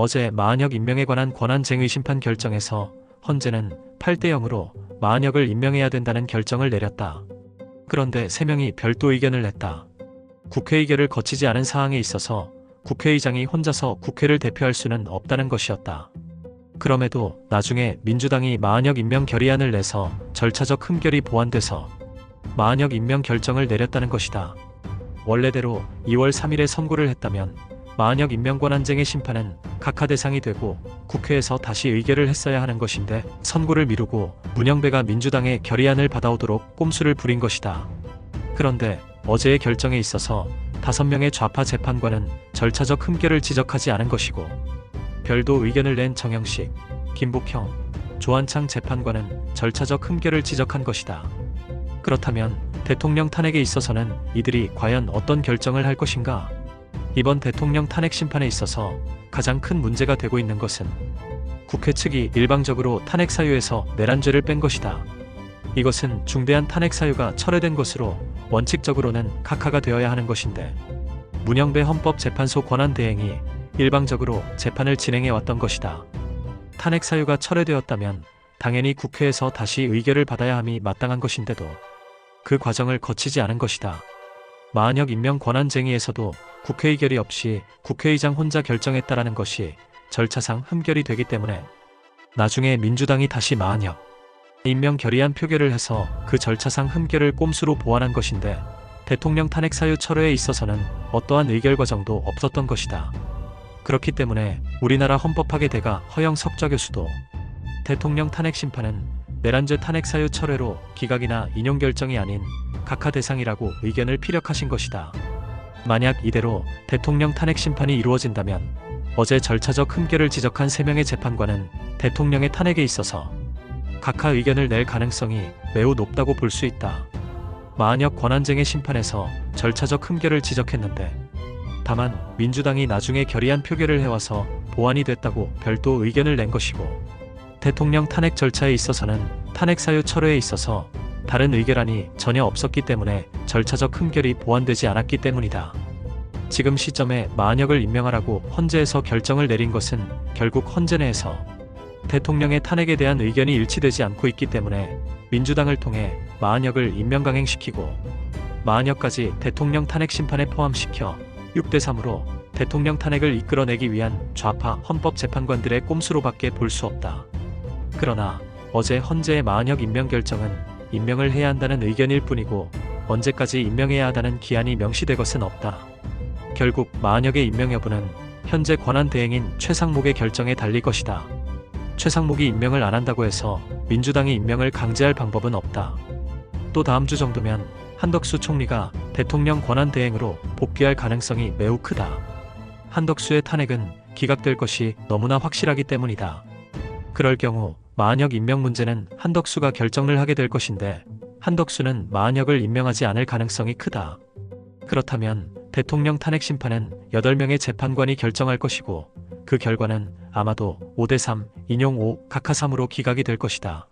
어제 마한혁 임명에 관한 권한쟁의 심판 결정에서 헌재는 8대 0으로 마한혁을 임명해야 된다는 결정을 내렸다. 그런데 3명이 별도 의견을 냈다. 국회의결을 거치지 않은 사항에 있어서 국회의장이 혼자서 국회를 대표할 수는 없다는 것이었다. 그럼에도 나중에 민주당이 마한혁 임명 결의안을 내서 절차적 흠결이 보완돼서 마한혁 임명 결정을 내렸다는 것이다. 원래대로 2월 3일에 선고를 했다면 마한혁 임명 권한쟁의 심판은 각하 대상이 되고 국회에서 다시 의결을 했어야 하는 것인데 선고를 미루고 문영배가 민주당의 결의안을 받아오도록 꼼수를 부린 것이다. 그런데 어제의 결정에 있어서 5명의 좌파 재판관은 절차적 흠결을 지적하지 않은 것이고 별도 의견을 낸 정영식, 김복형, 조한창 재판관은 절차적 흠결을 지적한 것이다. 그렇다면 대통령 탄핵에 있어서는 이들이 과연 어떤 결정을 할 것인가? 이번 대통령 탄핵 심판에 있어서 가장 큰 문제가 되고 있는 것은 국회 측이 일방적으로 탄핵 사유에서 내란죄를 뺀 것이다. 이것은 중대한 탄핵 사유가 철회된 것으로 원칙적으로는 각하가 되어야 하는 것인데 문영배 헌법재판소 권한대행이 일방적으로 재판을 진행해 왔던 것이다. 탄핵 사유가 철회되었다면 당연히 국회에서 다시 의결을 받아야 함이 마땅한 것인데도 그 과정을 거치지 않은 것이다. 마한혁 임명 권한쟁의에서도 국회의결이 없이 국회의장 혼자 결정했다라는 것이 절차상 흠결이 되기 때문에 나중에 민주당이 다시 마한혁 임명 결의안 표결을 해서 그 절차상 흠결을 꼼수로 보완한 것인데 대통령 탄핵 사유 철회에 있어서는 어떠한 의결 과정도 없었던 것이다. 그렇기 때문에 우리나라 헌법학의대가 허영석좌 교수도 대통령 탄핵 심판은 내란죄 탄핵 사유 철회로 기각이나 인용 결정이 아닌 각하 대상이라고 의견을 피력하신 것이다. 만약 이대로 대통령 탄핵 심판이 이루어진다면 어제 절차적 흠결을 지적한 3명의 재판관은 대통령의 탄핵에 있어서 각하 의견을 낼 가능성이 매우 높다고 볼 수 있다. 마한혁 권한쟁의 심판에서 절차적 흠결을 지적했는데 다만 민주당이 나중에 결의안 표결을 해와서 보완이 됐다고 별도 의견을 낸 것이고 대통령 탄핵 절차에 있어서는 탄핵 사유 철회에 있어서 다른 의결안이 전혀 없었기 때문에 절차적 흠결이 보완되지 않았기 때문이다. 지금 시점에 마한혁을 임명하라고 헌재에서 결정을 내린 것은 결국 헌재 내에서 대통령의 탄핵에 대한 의견이 일치되지 않고 있기 때문에 민주당을 통해 마한혁을 임명 강행시키고 마한혁까지 대통령 탄핵 심판에 포함시켜 6대 3으로 대통령 탄핵을 이끌어내기 위한 좌파 헌법재판관들의 꼼수로밖에 볼 수 없다. 그러나 어제 헌재의 마한혁 임명 결정은 임명을 해야 한다는 의견일 뿐이고 언제까지 임명해야 한다는 기한이 명시된 것은 없다. 결국 마한혁의 임명 여부는 현재 권한대행인 최상목의 결정에 달릴 것이다. 최상목이 임명을 안 한다고 해서 민주당이 임명을 강제할 방법은 없다. 또 다음 주 정도면 한덕수 총리가 대통령 권한대행으로 복귀할 가능성이 매우 크다. 한덕수의 탄핵은 기각될 것이 너무나 확실하기 때문이다. 그럴 경우 마한혁 임명 문제는 한덕수가 결정을 하게 될 것인데 한덕수는 마한혁을 임명하지 않을 가능성이 크다. 그렇다면 대통령 탄핵 심판은 8명의 재판관이 결정할 것이고 그 결과는 아마도 5대 3, 인용 5, 각하 3으로 기각이 될 것이다.